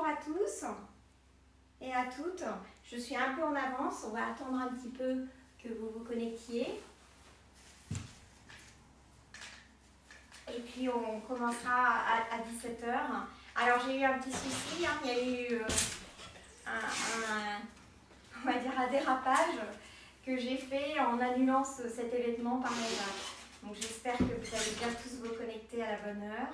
à tous et à toutes. Je suis un peu en avance, on va attendre un petit peu que vous vous connectiez. Et puis on commencera à 17 h. Alors j'ai eu un petit souci, il y a eu on va dire un dérapage que j'ai fait en annulant cet événement par erreur. Donc j'espère que vous allez bien tous vous connecter à la bonne heure.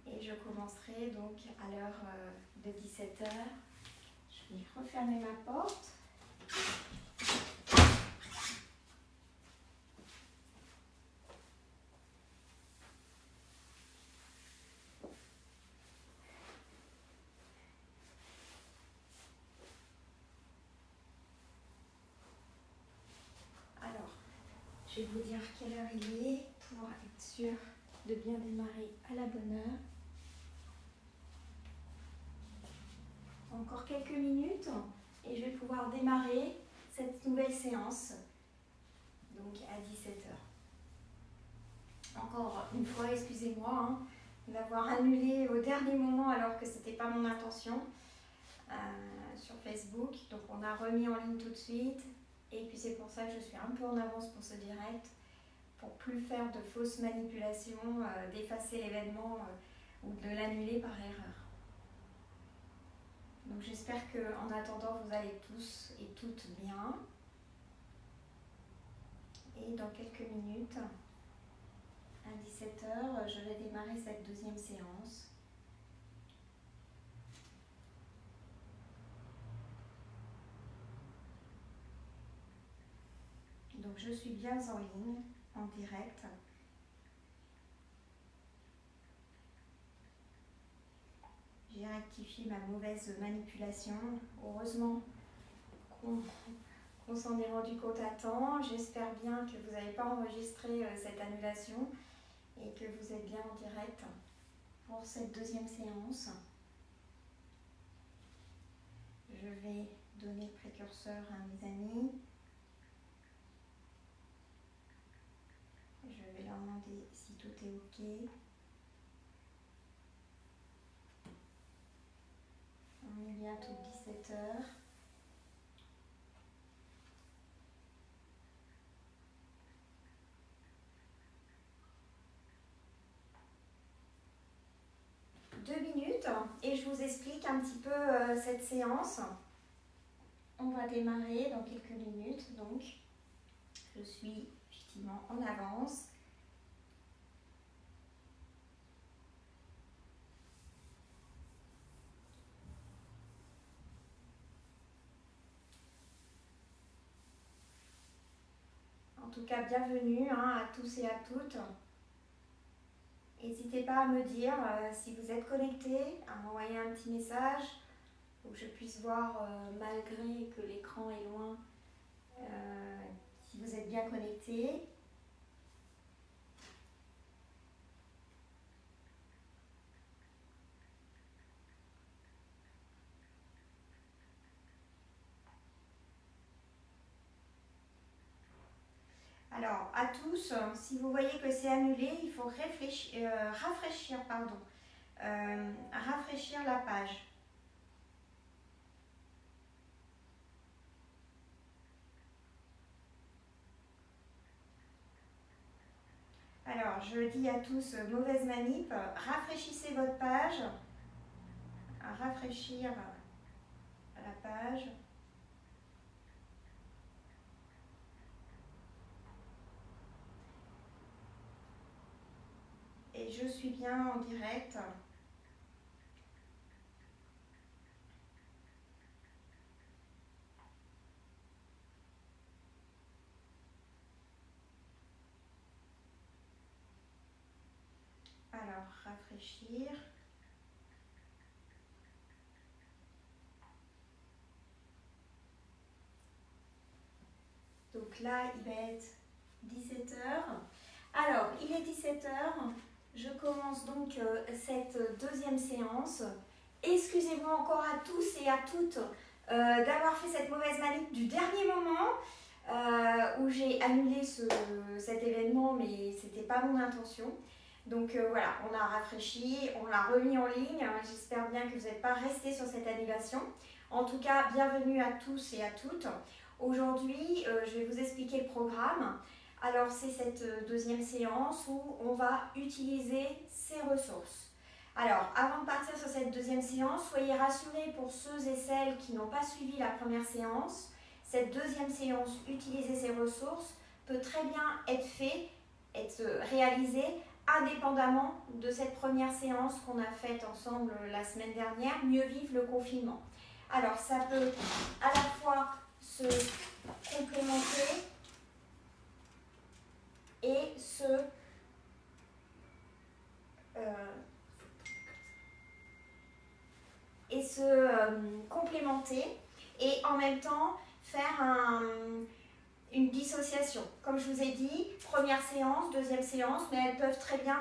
Et je commencerai donc à l'heure de 17 h. Je vais refermer ma porte. Alors, je vais vous dire quelle heure il est pour être sûr de bien démarrer à la bonne heure. Encore quelques minutes et je vais pouvoir démarrer cette nouvelle séance, donc à 17 h. Encore une fois, excusez-moi d'avoir annulé au dernier moment alors que ce n'était pas mon intention sur Facebook. Donc on a remis en ligne tout de suite et puis c'est pour ça que je suis un peu en avance pour ce direct, pour plus faire de fausses manipulations, d'effacer l'événement ou de l'annuler par erreur. Donc j'espère qu'en attendant, vous allez tous et toutes bien. Et dans quelques minutes, à 17 h, je vais démarrer cette deuxième séance. Donc je suis bien en ligne, en direct. J'ai rectifié ma mauvaise manipulation. Heureusement qu'on s'en est rendu compte à temps. J'espère bien que vous n'avez pas enregistré cette annulation et que vous êtes bien en direct pour cette deuxième séance. Je vais donner le précurseur à mes amis. Je vais leur demander si tout est OK. On est bientôt 17 h. Minutes et je vous explique un petit peu cette séance. On va démarrer dans quelques minutes, donc je suis effectivement en avance. En tout cas, bienvenue à tous et à toutes. N'hésitez pas à me dire si vous êtes connectés, à m'envoyer un petit message pour que je puisse voir, malgré que l'écran est loin, si vous êtes bien connectés. Alors, à tous, si vous voyez que c'est annulé, il faut rafraîchir la page. Alors, je dis à tous, mauvaise manip, rafraîchissez votre page, rafraîchir la page. Et je suis bien en direct. Alors, rafraîchir. Donc là, il va être 17 h. Alors, il est 17 h. Je commence donc cette deuxième séance. Excusez-moi encore à tous et à toutes d'avoir fait cette mauvaise manip du dernier moment où j'ai annulé cet événement, mais ce n'était pas mon intention. Donc voilà, on a rafraîchi, on l'a remis en ligne. J'espère bien que vous n'êtes pas restés sur cette annulation. En tout cas, bienvenue à tous et à toutes. Aujourd'hui, je vais vous expliquer le programme. Alors, c'est cette deuxième séance où on va utiliser ces ressources. Alors, avant de partir sur cette deuxième séance, soyez rassurés pour ceux et celles qui n'ont pas suivi la première séance. Cette deuxième séance, utiliser ces ressources, peut très bien être réalisée indépendamment de cette première séance qu'on a faite ensemble la semaine dernière, mieux vivre le confinement. Alors, ça peut à la fois se complémenter et complémenter et en même temps faire une dissociation. Comme je vous ai dit, première séance, deuxième séance, mais elles peuvent très bien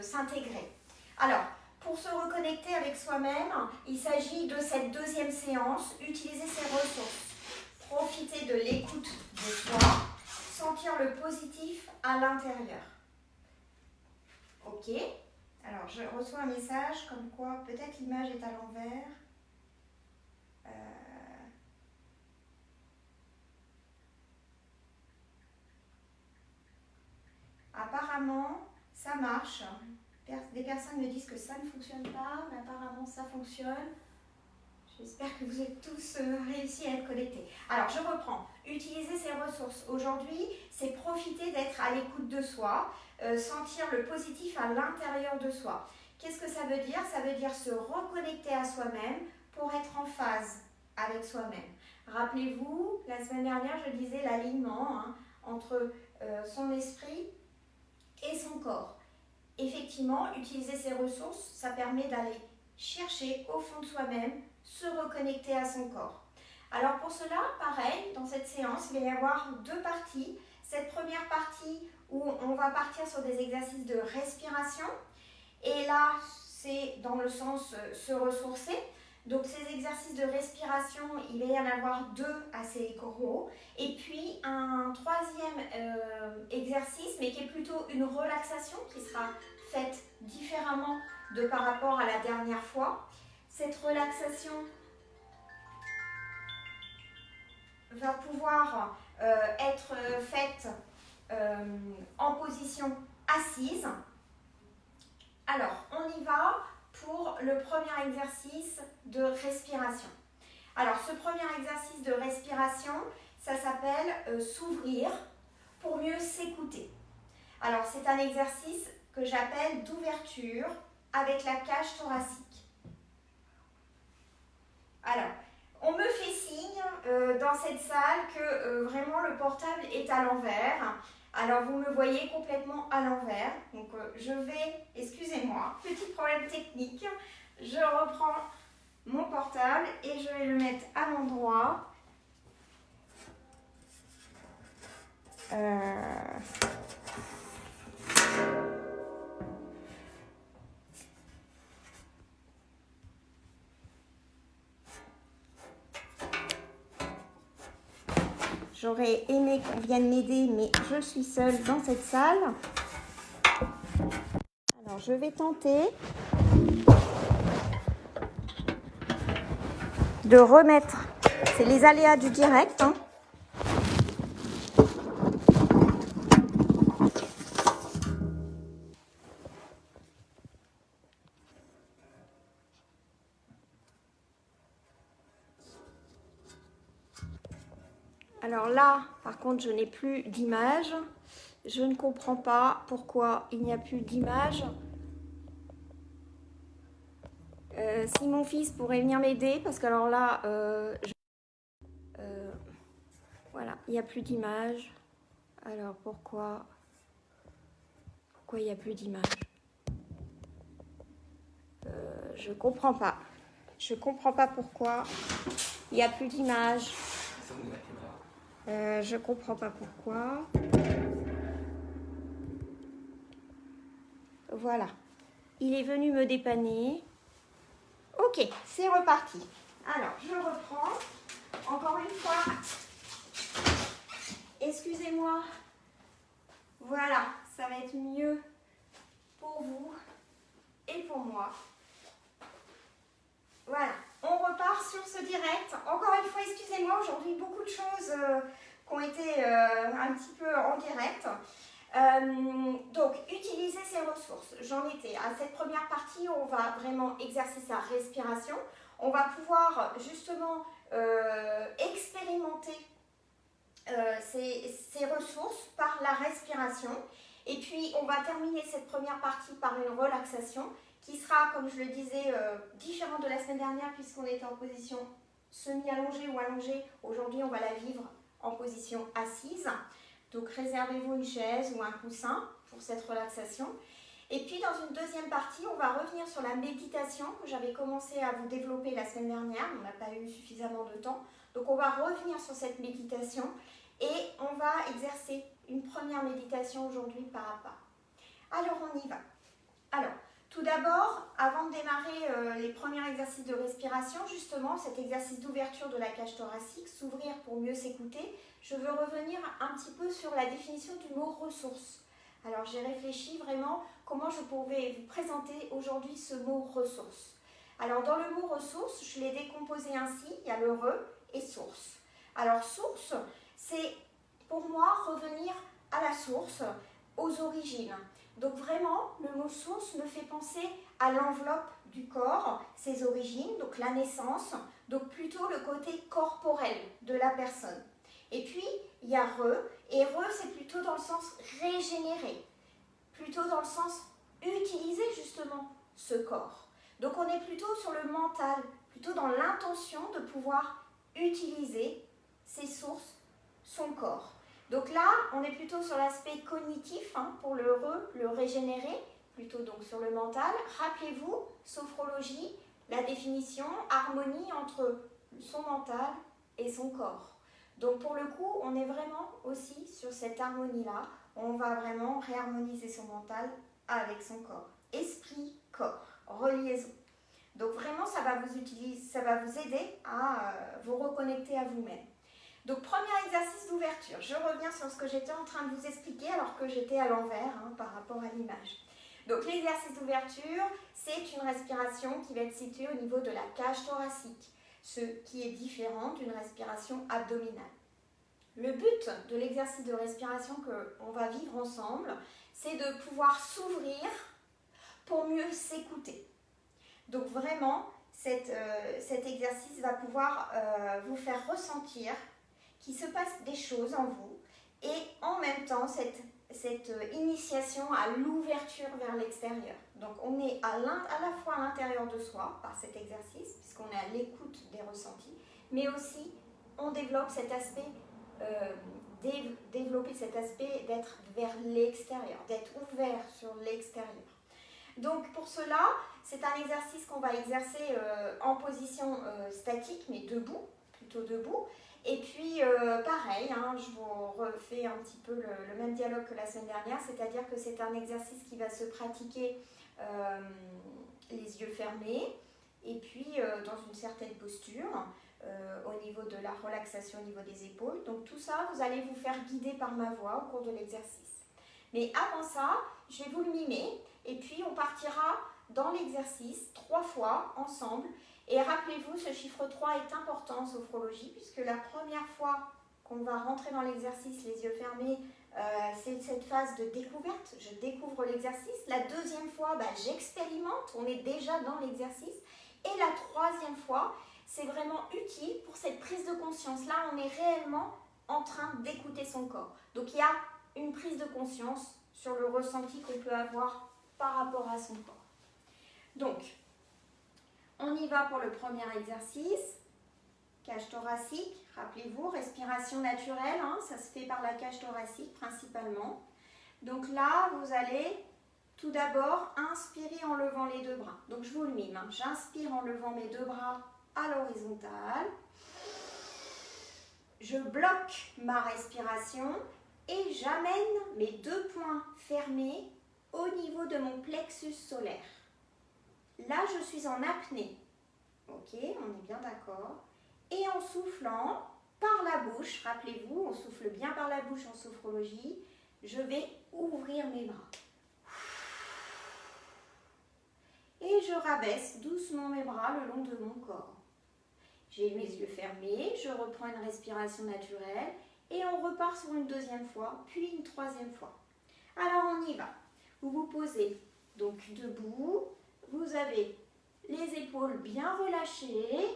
s'intégrer. Alors, pour se reconnecter avec soi-même, il s'agit de cette deuxième séance, utiliser ses ressources, profiter de l'écoute de soi, sentir le positif à l'intérieur. Ok, alors je reçois un message comme quoi peut-être l'image est à l'envers. Apparemment, ça marche. Des personnes me disent que ça ne fonctionne pas, mais apparemment ça fonctionne. J'espère que vous êtes tous réussis à être connectés. Alors, je reprends. Utiliser ces ressources. Aujourd'hui, c'est profiter d'être à l'écoute de soi, sentir le positif à l'intérieur de soi. Qu'est-ce que ça veut dire? Ça veut dire se reconnecter à soi-même pour être en phase avec soi-même. Rappelez-vous, la semaine dernière, je disais l'alignement entre son esprit et son corps. Effectivement, utiliser ces ressources, ça permet d'aller chercher au fond de soi-même, se reconnecter à son corps. Alors pour cela, pareil, dans cette séance, il va y avoir deux parties. Cette première partie où on va partir sur des exercices de respiration. Et là, c'est dans le sens se ressourcer. Donc ces exercices de respiration, il va y en avoir deux assez gros. Et puis un troisième exercice, mais qui est plutôt une relaxation qui sera faite différemment de par rapport à la dernière fois. Cette relaxation va pouvoir être faite en position assise. Alors, on y va pour le premier exercice de respiration. Alors, ce premier exercice de respiration, ça s'appelle s'ouvrir pour mieux s'écouter. Alors, c'est un exercice que j'appelle d'ouverture avec la cage thoracique. Alors, on me fait signe dans cette salle que vraiment le portable est à l'envers. Alors, vous me voyez complètement à l'envers. Donc, je vais, excusez-moi, petit problème technique. Je reprends mon portable et je vais le mettre à l'endroit. J'aurais aimé qu'on vienne m'aider, mais je suis seule dans cette salle. Alors, je vais tenter de remettre. C'est les aléas du direct. Alors là, par contre, je n'ai plus d'image. Je ne comprends pas pourquoi il n'y a plus d'image. Si mon fils pourrait venir m'aider, parce que alors là, voilà, il n'y a plus d'image. Alors pourquoi il n'y a plus d'image? Je comprends pas. Je comprends pas pourquoi il n'y a plus d'image. Je comprends pas pourquoi. Voilà. Il est venu me dépanner. Ok, c'est reparti. Alors, je reprends. Encore une fois. Excusez-moi. Voilà, ça va être mieux moi. Voilà, on repart sur ce direct. Encore une fois, excusez-moi, aujourd'hui, beaucoup de choses qui ont été un petit peu en direct. Donc, utiliser ses ressources. J'en étais à cette première partie où on va vraiment exercer sa respiration. On va pouvoir justement expérimenter ces ressources par la respiration. Et puis, on va terminer cette première partie par une relaxation qui sera, comme je le disais, différente de la semaine dernière puisqu'on était en position semi-allongée ou allongée. Aujourd'hui, on va la vivre en position assise. Donc, réservez-vous une chaise ou un coussin pour cette relaxation. Et puis, dans une deuxième partie, on va revenir sur la méditation que j'avais commencé à vous développer la semaine dernière. On n'a pas eu suffisamment de temps. Donc, on va revenir sur cette méditation et on va exercer une première méditation aujourd'hui pas à pas. Alors, on y va. Alors, tout d'abord, avant de démarrer les premiers exercices de respiration, justement, cet exercice d'ouverture de la cage thoracique, s'ouvrir pour mieux s'écouter, je veux revenir un petit peu sur la définition du mot ressources. Alors, j'ai réfléchi vraiment comment je pouvais vous présenter aujourd'hui ce mot ressources. Alors, dans le mot ressources, je l'ai décomposé ainsi, il y a le re et source. Alors, source, c'est pour moi revenir à la source, aux origines. Donc vraiment, le mot source me fait penser à l'enveloppe du corps, ses origines, donc la naissance, donc plutôt le côté corporel de la personne. Et puis, il y a re, et re, c'est plutôt dans le sens régénérer, plutôt dans le sens utiliser justement ce corps. Donc on est plutôt sur le mental, plutôt dans l'intention de pouvoir utiliser ses sources, son corps. Donc là, on est plutôt sur l'aspect cognitif, pour le régénérer, plutôt donc sur le mental. Rappelez-vous, sophrologie, la définition, harmonie entre son mental et son corps. Donc pour le coup, on est vraiment aussi sur cette harmonie-là. On va vraiment réharmoniser son mental avec son corps. Esprit, corps, reliaison. Donc vraiment, ça va vous aider à vous reconnecter à vous-même. Donc, premier exercice d'ouverture. Je reviens sur ce que j'étais en train de vous expliquer alors que j'étais à l'envers par rapport à l'image. Donc, l'exercice d'ouverture, c'est une respiration qui va être située au niveau de la cage thoracique, ce qui est différent d'une respiration abdominale. Le but de l'exercice de respiration qu'on va vivre ensemble, c'est de pouvoir s'ouvrir pour mieux s'écouter. Donc, vraiment, cet exercice va pouvoir vous faire ressentir qu'il se passe des choses en vous et en même temps cette initiation à l'ouverture vers l'extérieur. Donc on est à la fois à l'intérieur de soi par cet exercice puisqu'on est à l'écoute des ressentis, mais aussi on développe cet aspect d'être vers l'extérieur, d'être ouvert sur l'extérieur. Donc pour cela, c'est un exercice qu'on va exercer en position statique mais debout, plutôt debout. Et puis, pareil, je vous refais un petit peu le même dialogue que la semaine dernière, c'est-à-dire que c'est un exercice qui va se pratiquer les yeux fermés et puis dans une certaine posture au niveau de la relaxation au niveau des épaules. Donc tout ça, vous allez vous faire guider par ma voix au cours de l'exercice. Mais avant ça, je vais vous le mimer et puis on partira dans l'exercice 3 fois ensemble. Et rappelez-vous, ce chiffre 3 est important en sophrologie puisque la première fois qu'on va rentrer dans l'exercice les yeux fermés, c'est cette phase de découverte, je découvre l'exercice. La deuxième fois, j'expérimente, on est déjà dans l'exercice. Et la troisième fois, c'est vraiment utile pour cette prise de conscience. Là, on est réellement en train d'écouter son corps. Donc il y a une prise de conscience sur le ressenti qu'on peut avoir par rapport à son corps. Donc, on y va pour le premier exercice, cage thoracique, rappelez-vous, respiration naturelle, ça se fait par la cage thoracique principalement. Donc là, vous allez tout d'abord inspirer en levant les 2 bras. Donc je vous le mime, j'inspire en levant mes 2 bras à l'horizontale. Je bloque ma respiration et j'amène mes 2 poings fermés au niveau de mon plexus solaire. Là, je suis en apnée. Ok, on est bien d'accord. Et en soufflant par la bouche, rappelez-vous, on souffle bien par la bouche en sophrologie, je vais ouvrir mes bras. et je rabaisse doucement mes bras le long de mon corps. J'ai mes yeux fermés, je reprends une respiration naturelle et on repart sur une deuxième fois, puis une troisième fois. Alors on y va. Vous vous posez donc debout, vous avez les épaules bien relâchées,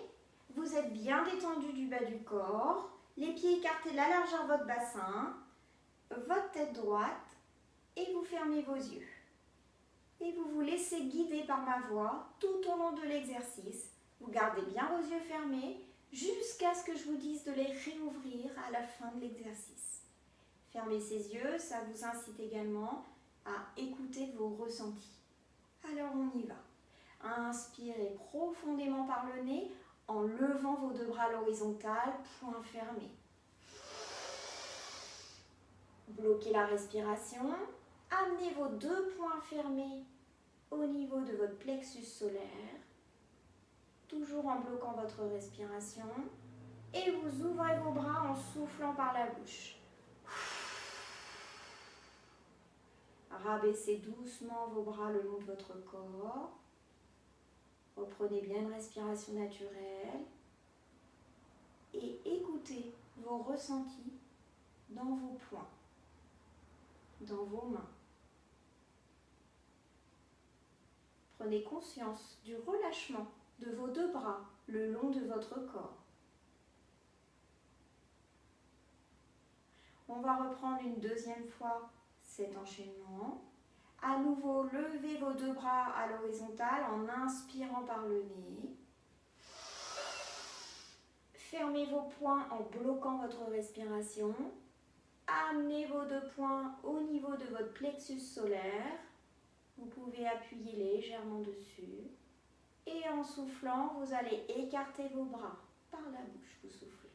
vous êtes bien détendu du bas du corps, les pieds écartés de la largeur de votre bassin, votre tête droite et vous fermez vos yeux. Et vous vous laissez guider par ma voix tout au long de l'exercice. Vous gardez bien vos yeux fermés jusqu'à ce que je vous dise de les réouvrir à la fin de l'exercice. Fermez ces yeux, ça vous incite également à écouter vos ressentis. Alors on y va. Inspirez profondément par le nez en levant vos deux bras à l'horizontale, poing fermé. Bloquez la respiration. Amenez vos deux poings fermés au niveau de votre plexus solaire, toujours en bloquant votre respiration. Et vous ouvrez vos bras en soufflant par la bouche. Rabaissez doucement vos bras le long de votre corps. Reprenez bien une respiration naturelle. Et écoutez vos ressentis dans vos poings, dans vos mains. Prenez conscience du relâchement de vos deux bras le long de votre corps. On va reprendre une deuxième fois cet enchaînement. À nouveau, levez vos deux bras à l'horizontale en inspirant par le nez. Fermez vos poings en bloquant votre respiration. Amenez vos deux poings au niveau de votre plexus solaire. Vous pouvez appuyer légèrement dessus. Et en soufflant, vous allez écarter vos bras par la bouche. Vous soufflez.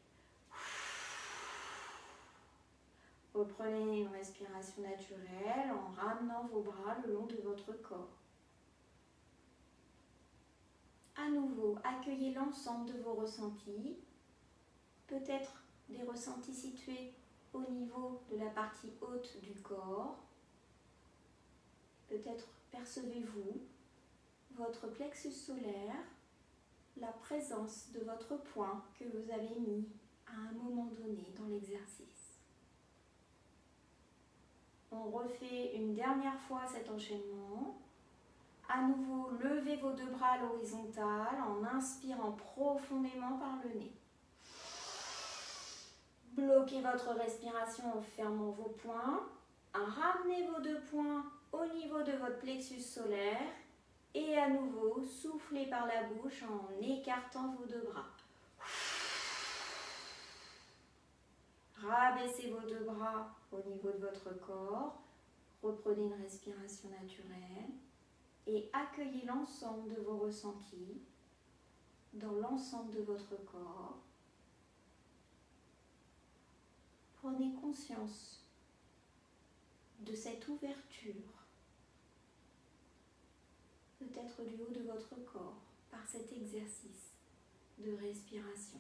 Reprenez une respiration naturelle en ramenant vos bras le long de votre corps. À nouveau, accueillez l'ensemble de vos ressentis. Peut-être des ressentis situés au niveau de la partie haute du corps. Peut-être percevez-vous votre plexus solaire, la présence de votre poing que vous avez mis à un moment donné dans l'exercice. On refait une dernière fois cet enchaînement. À nouveau, levez vos deux bras à l'horizontale en inspirant profondément par le nez. Bloquez votre respiration en fermant vos poings. Ramenez vos deux poings au niveau de votre plexus solaire. Et à nouveau, soufflez par la bouche en écartant vos deux bras. Rabaissez vos deux bras au niveau de votre corps. Reprenez une respiration naturelle. Et accueillez l'ensemble de vos ressentis dans l'ensemble de votre corps. Prenez conscience de cette ouverture, peut-être du haut de votre corps, par cet exercice de respiration.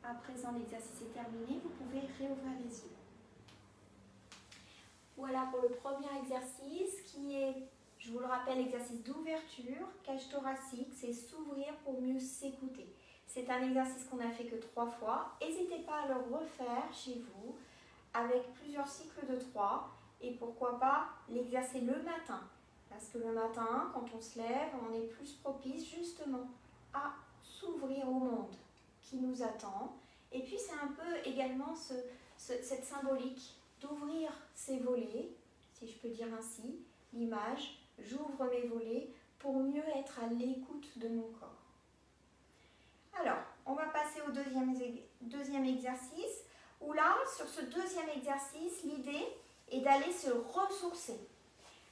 À présent, l'exercice est terminé, vous pouvez réouvrir les yeux. Voilà pour le premier exercice qui est, je vous le rappelle, l'exercice d'ouverture, cage thoracique, c'est s'ouvrir pour mieux s'écouter. C'est un exercice qu'on n'a fait que 3 fois. N'hésitez pas à le refaire chez vous avec plusieurs cycles de 3 et pourquoi pas l'exercer le matin. Parce que le matin, quand on se lève, on est plus propice justement à s'ouvrir au monde qui nous attend. Et puis c'est un peu également cette symbolique d'ouvrir ses volets, si je peux dire ainsi, l'image, j'ouvre mes volets pour mieux être à l'écoute de mon corps. Alors, on va passer au deuxième exercice, où là, sur ce deuxième exercice, l'idée est d'aller se ressourcer.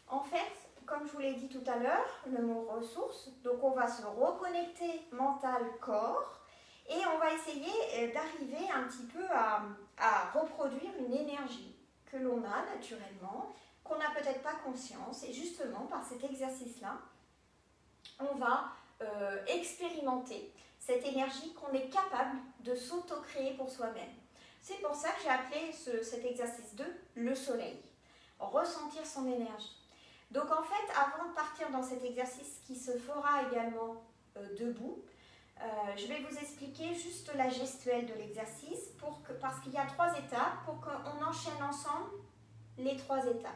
En fait, comme je vous l'ai dit tout à l'heure, le mot ressource, donc on va se reconnecter mental-corps, et on va essayer d'arriver un petit peu à reproduire une énergie que l'on a naturellement, qu'on n'a peut-être pas conscience. Et justement, par cet exercice-là, on va expérimenter cette énergie qu'on est capable de s'auto-créer pour soi-même. C'est pour ça que j'ai appelé cet exercice de le soleil. Ressentir son énergie. Donc en fait, avant de partir dans cet exercice qui se fera également debout, je vais vous expliquer juste la gestuelle de l'exercice parce qu'il y a 3 étapes pour qu'on enchaîne ensemble les 3 étapes.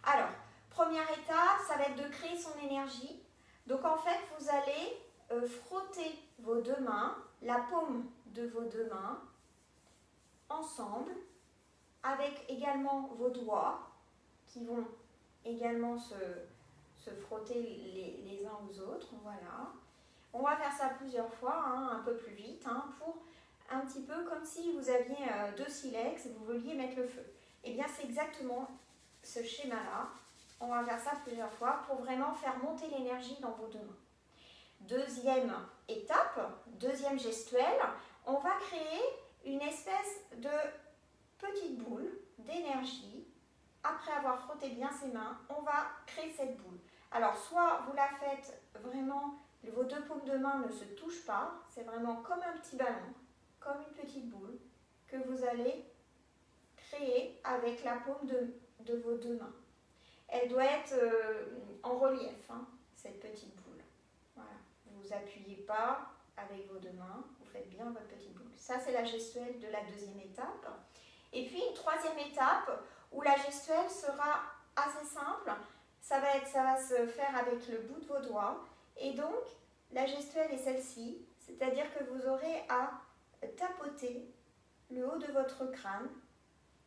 Alors, première étape, ça va être de créer son énergie. Donc en fait, vous allez frotter vos 2 mains, la paume de vos 2 mains, ensemble, avec également vos doigts qui vont également se frotter les uns aux autres. Voilà. On va faire ça plusieurs fois, un peu plus vite, pour un petit peu comme si vous aviez 2 silex et vous vouliez mettre le feu. Et bien c'est exactement ce schéma-là. On va faire ça plusieurs fois pour vraiment faire monter l'énergie dans vos 2 mains. Deuxième étape, deuxième gestuelle, on va créer une espèce de petite boule d'énergie. Après avoir frotté bien ses mains, on va créer cette boule. Alors, soit vous la faites vraiment, vos 2 paumes de main ne se touchent pas, c'est vraiment comme un petit ballon, comme une petite boule que vous allez créer avec la paume de vos 2 mains. Elle doit être en relief, cette petite boule. Voilà. Vous vous appuyez pas avec vos 2 mains, vous faites bien votre petite boule. Ça, c'est la gestuelle de la deuxième étape. Et puis, une troisième étape où la gestuelle sera assez simple. Ça va se faire avec le bout de vos doigts. Et donc, la gestuelle est celle-ci, c'est-à-dire que vous aurez à tapoter le haut de votre crâne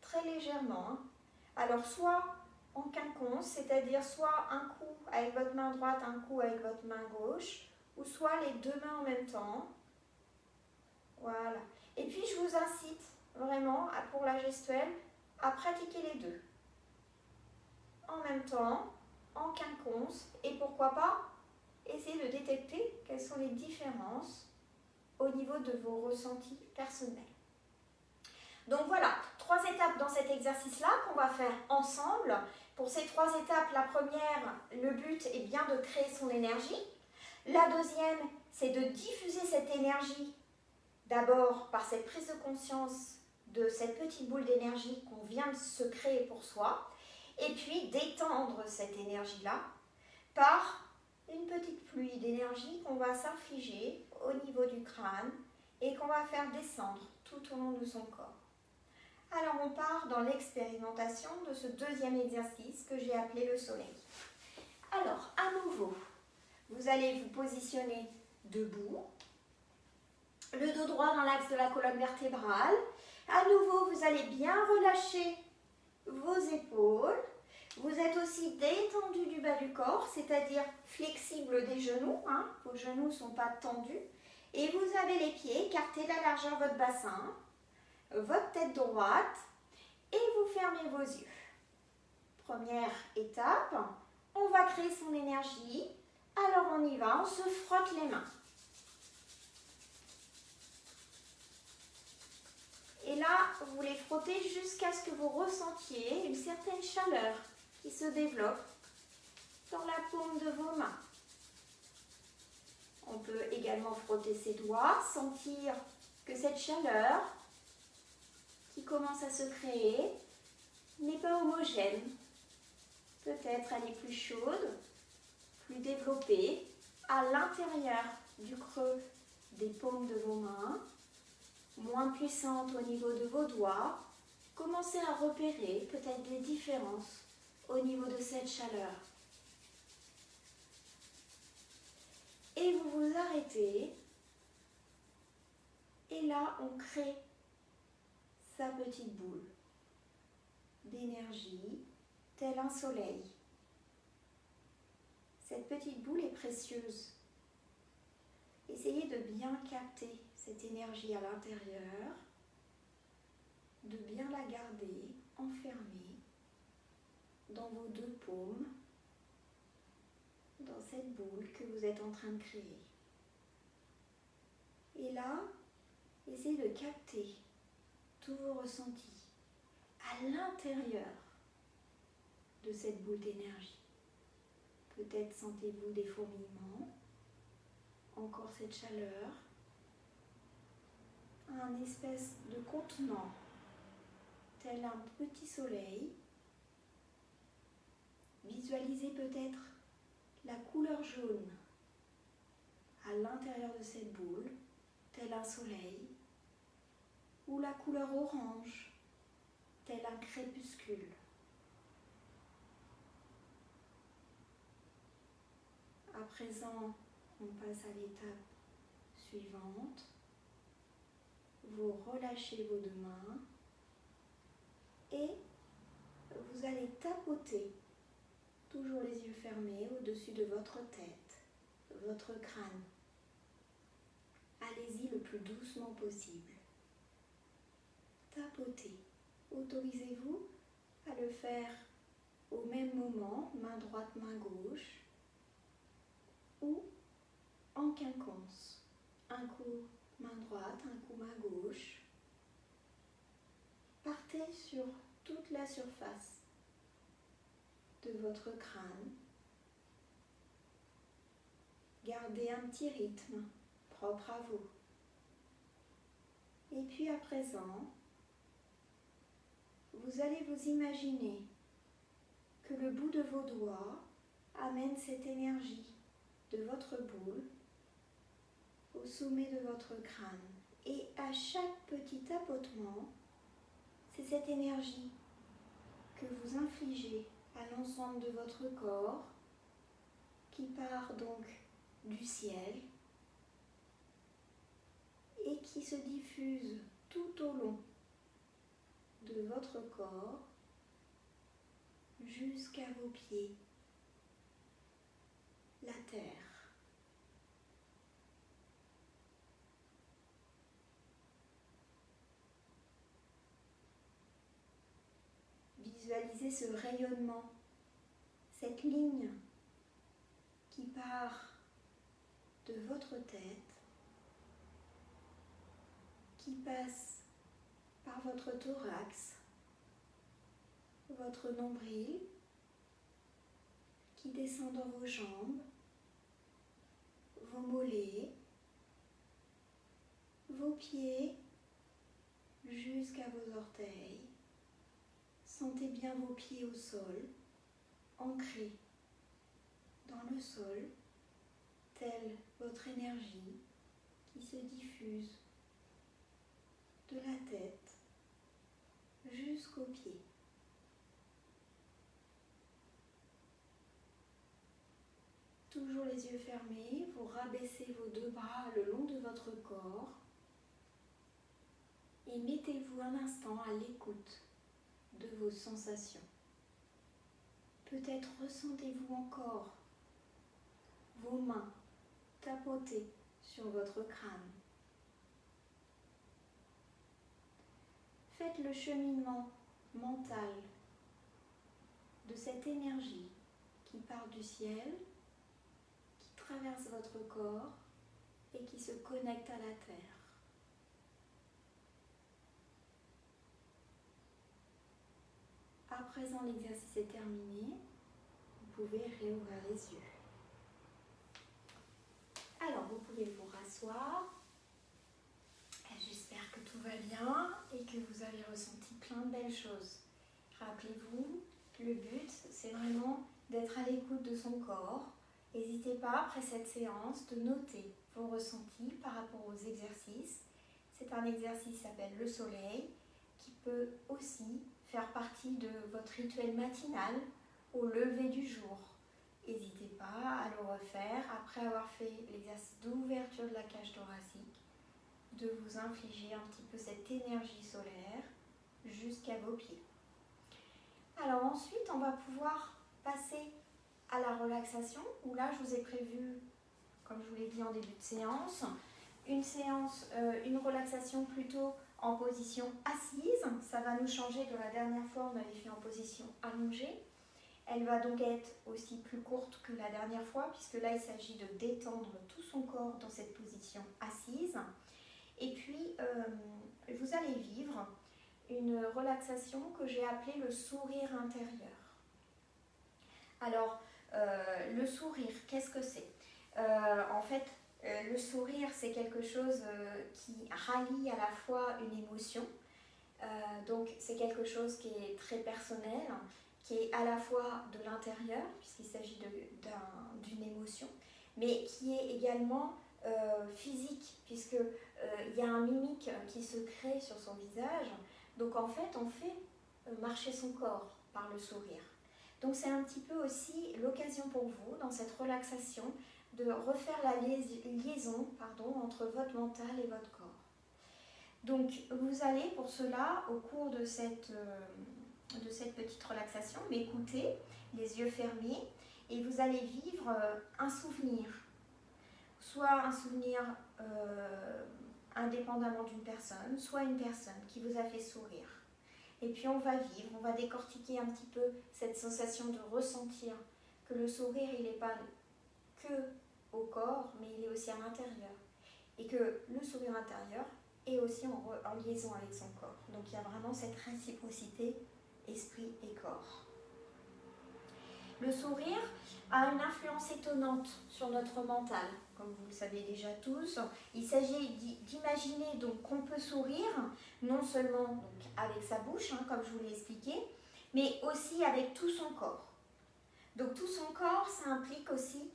très légèrement. Alors, soit en quinconce, c'est-à-dire soit un coup avec votre main droite, un coup avec votre main gauche, ou soit les 2 mains en même temps. Voilà. Et puis, je vous incite vraiment, pour la gestuelle, à pratiquer les 2. En même temps, en quinconce, et pourquoi pas essayer de détecter quelles sont les différences au niveau de vos ressentis personnels. Donc voilà, 3 étapes dans cet exercice-là qu'on va faire ensemble. Pour ces 3 étapes, la première, le but est bien de créer son énergie. La deuxième, c'est de diffuser cette énergie, d'abord par cette prise de conscience de cette petite boule d'énergie qu'on vient de se créer pour soi, et puis d'étendre cette énergie-là par une petite pluie d'énergie qu'on va s'infliger au niveau du crâne et qu'on va faire descendre tout au long de son corps. Alors on part dans l'expérimentation de ce deuxième exercice que j'ai appelé le soleil. Alors, à nouveau, vous allez vous positionner debout, le dos droit dans l'axe de la colonne vertébrale. À nouveau, vous allez bien relâcher vos épaules. Vous êtes aussi détendu du bas du corps, c'est-à-dire flexible des genoux. Vos genoux ne sont pas tendus. Et vous avez les pieds écartés de la largeur de votre bassin, votre tête droite, et vous fermez vos yeux. Première étape, on va créer son énergie. Alors on y va, on se frotte les mains. Et là, vous les frottez jusqu'à ce que vous ressentiez une certaine chaleur qui se développe dans la paume de vos mains. On peut également frotter ses doigts, sentir que cette chaleur qui commence à se créer n'est pas homogène. Peut-être elle est plus chaude, plus développée à l'intérieur du creux des paumes de vos mains, moins puissante au niveau de vos doigts. Commencez à repérer peut-être des différences au niveau de cette chaleur. Et vous vous arrêtez. Et là, on crée sa petite boule d'énergie, tel un soleil. Cette petite boule est précieuse. Essayez de bien capter cette énergie à l'intérieur, de bien la garder enfermée dans vos 2 paumes, dans cette boule que vous êtes en train de créer. Et là, essayez de capter tous vos ressentis à l'intérieur de cette boule d'énergie. Peut-être sentez-vous des fourmillements, encore cette chaleur, un espèce de contenant, tel un petit soleil, Visualisez peut-être la couleur jaune à l'intérieur de cette boule, tel un soleil, ou la couleur orange, tel un crépuscule. À présent, on passe à l'étape suivante. Vous relâchez vos deux mains et vous allez tapoter, toujours les yeux fermés, au-dessus de votre tête, votre crâne. Allez-y le plus doucement possible. Tapotez. Autorisez-vous à le faire au même moment, main droite, main gauche, ou en quinconce. Un coup main droite, un coup main gauche. Partez sur toute la surface de votre crâne. Gardez un petit rythme propre à vous. Et puis à présent, vous allez vous imaginer que le bout de vos doigts amène cette énergie de votre boule au sommet de votre crâne. Et à chaque petit tapotement, c'est cette énergie que vous infligez à l'ensemble de votre corps qui part donc du ciel et qui se diffuse tout au long de votre corps jusqu'à vos pieds, la terre. Visualisez ce rayonnement, cette ligne qui part de votre tête, qui passe par votre thorax, votre nombril, qui descend dans vos jambes, vos mollets, vos pieds, jusqu'à vos orteils. Sentez bien vos pieds au sol, ancrés dans le sol, telle votre énergie qui se diffuse de la tête jusqu'aux pieds. Toujours les yeux fermés, vous rabaissez vos deux bras le long de votre corps et mettez-vous un instant à l'écoute de vos sensations. Peut-être ressentez-vous encore vos mains tapoter sur votre crâne. Faites le cheminement mental de cette énergie qui part du ciel, qui traverse votre corps et qui se connecte à la terre. À présent, l'exercice est terminé. Vous pouvez réouvrir les yeux. Alors, vous pouvez vous rasseoir. J'espère que tout va bien et que vous avez ressenti plein de belles choses. Rappelez-vous, le but, c'est vraiment d'être à l'écoute de son corps. N'hésitez pas, après cette séance, de noter vos ressentis par rapport aux exercices. C'est un exercice qui s'appelle le soleil, qui peut aussi faire partie de votre rituel matinal au lever du jour. N'hésitez pas à le refaire après avoir fait l'exercice d'ouverture de la cage thoracique, de vous infliger un petit peu cette énergie solaire jusqu'à vos pieds. Alors ensuite, on va pouvoir passer à la relaxation, où là, je vous ai prévu, comme je vous l'ai dit en début de séance, une relaxation plutôt en position assise. Ça va nous changer de la dernière fois, on avait fait en position allongée. Elle va donc être aussi plus courte que la dernière fois, puisque là, il s'agit de détendre tout son corps dans cette position assise. Et puis, vous allez vivre une relaxation que j'ai appelée le sourire intérieur. Alors, le sourire, qu'est-ce que c'est ? En fait, le sourire, c'est quelque chose qui rallie à la fois une émotion. Donc, c'est quelque chose qui est très personnel, qui est à la fois de l'intérieur, puisqu'il s'agit d'une émotion, mais qui est également physique, puisqu'il y a un mimique qui se crée sur son visage. Donc en fait, on fait marcher son corps par le sourire. Donc c'est un petit peu aussi l'occasion pour vous, dans cette relaxation, de refaire la liaison entre votre mental et votre corps. Donc vous allez pour cela, au cours de cette petite relaxation, m'écouter, les yeux fermés, et vous allez vivre un souvenir. Soit un souvenir indépendamment d'une personne, soit une personne qui vous a fait sourire. Et puis on va vivre, on va décortiquer un petit peu cette sensation de ressentir que le sourire, il n'est pas que au corps, mais il est aussi à l'intérieur. Et que le sourire intérieur est aussi en liaison avec son corps. Donc il y a vraiment cette réciprocité esprit et corps. Le sourire a une influence étonnante sur notre mental, comme vous le savez déjà tous. Il s'agit d'imaginer donc qu'on peut sourire, non seulement donc avec sa bouche, comme je vous l'ai expliqué, mais aussi avec tout son corps. Donc tout son corps, ça implique aussi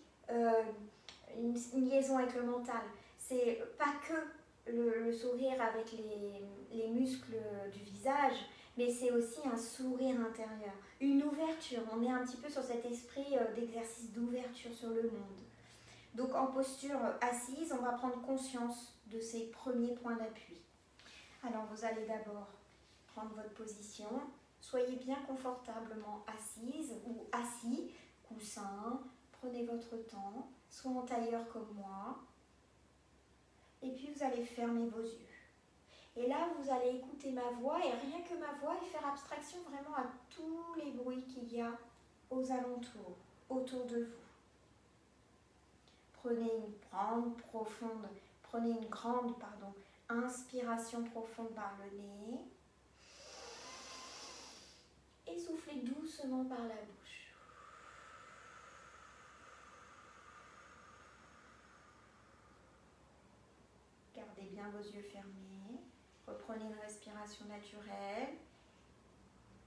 une liaison avec le mental. C'est pas que le sourire avec les muscles du visage, mais c'est aussi un sourire intérieur, une ouverture. On est un petit peu sur cet esprit d'exercice d'ouverture sur le monde. Donc en posture assise, on va prendre conscience de ces premiers points d'appui. Alors vous allez d'abord prendre votre position. Soyez bien confortablement assise ou assis, coussin. Prenez votre temps, soit en tailleur comme moi. Et puis vous allez fermer vos yeux. Et là, vous allez écouter ma voix, et rien que ma voix, et faire abstraction vraiment à tous les bruits qu'il y a aux alentours, autour de vous. Prenez une grande inspiration profonde par le nez. Et soufflez doucement par la bouche. Gardez bien vos yeux fermés. Reprenez une respiration naturelle.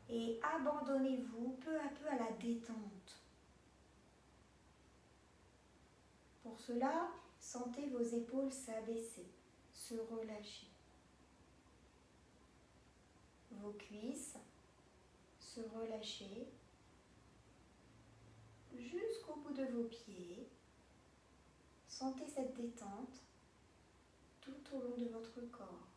Et abandonnez-vous peu à peu à la détente. Pour cela, sentez vos épaules s'abaisser, se relâcher. Vos cuisses se relâcher jusqu'au bout de vos pieds. Sentez cette détente tout au long de votre corps.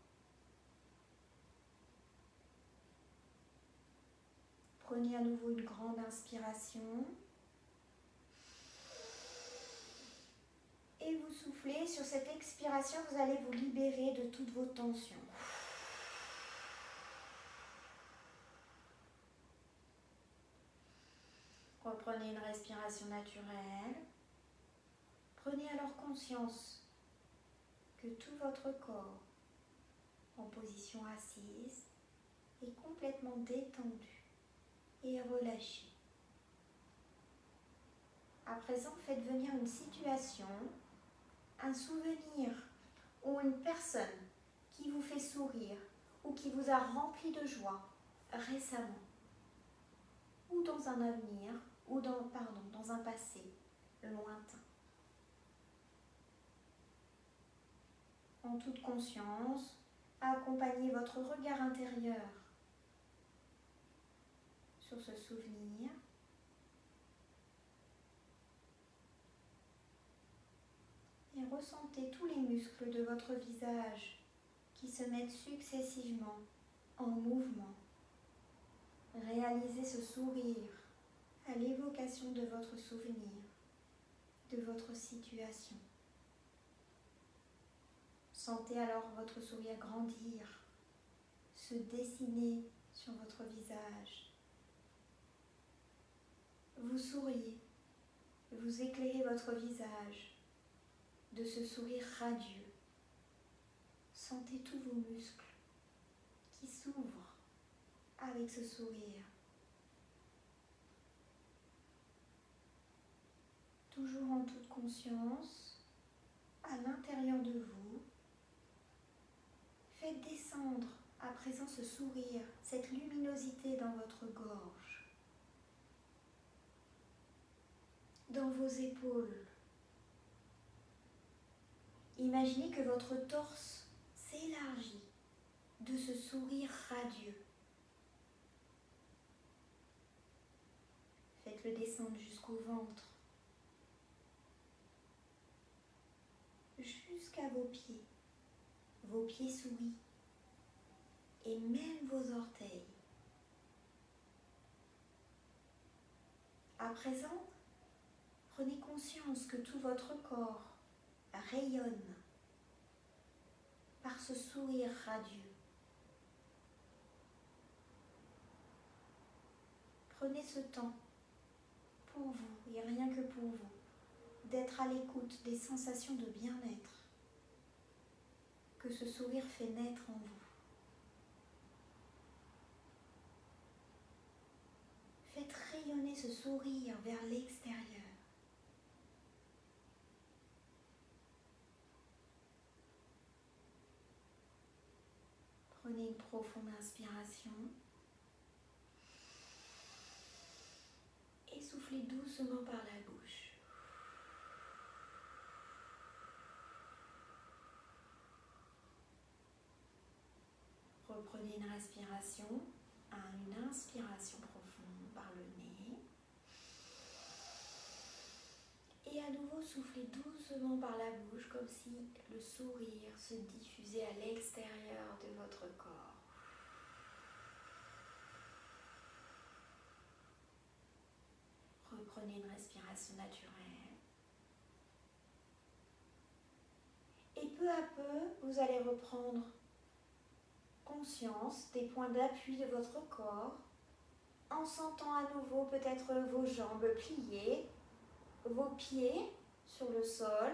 Prenez à nouveau une grande inspiration. Et vous soufflez. Sur cette expiration, vous allez vous libérer de toutes vos tensions. Reprenez une respiration naturelle. Prenez alors conscience que tout votre corps, en position assise, est complètement détendu et relâché. À présent, faites venir une situation, un souvenir ou une personne qui vous fait sourire ou qui vous a rempli de joie récemment, ou dans un avenir, ou dans un passé lointain. En toute conscience, accompagnez votre regard intérieur sur ce souvenir. Et ressentez tous les muscles de votre visage qui se mettent successivement en mouvement. Réalisez ce sourire à l'évocation de votre souvenir, de votre situation. Sentez alors votre sourire grandir, se dessiner sur votre visage. Vous souriez, vous éclairez votre visage de ce sourire radieux. Sentez tous vos muscles qui s'ouvrent avec ce sourire. Toujours en toute conscience, à l'intérieur de vous, faites descendre à présent ce sourire, cette luminosité dans votre gorge. dans vos épaules. Imaginez que votre torse s'élargit de ce sourire radieux. Faites-le descendre jusqu'au ventre, jusqu'à vos pieds. Vos pieds sourient et même vos orteils. À présent, prenez conscience que tout votre corps rayonne par ce sourire radieux. Prenez ce temps pour vous et rien que pour vous, d'être à l'écoute des sensations de bien-être que ce sourire fait naître en vous. Faites rayonner ce sourire vers l'extérieur. Prenez une profonde inspiration et soufflez doucement par la bouche. Reprenez une respiration, une inspiration profonde par le nez. Et à nouveau, soufflez doucement par la bouche, comme si le sourire se diffusait à l'extérieur de votre corps. Reprenez une respiration naturelle. Et peu à peu, vous allez reprendre conscience des points d'appui de votre corps, en sentant à nouveau peut-être vos jambes pliées, vos pieds sur le sol,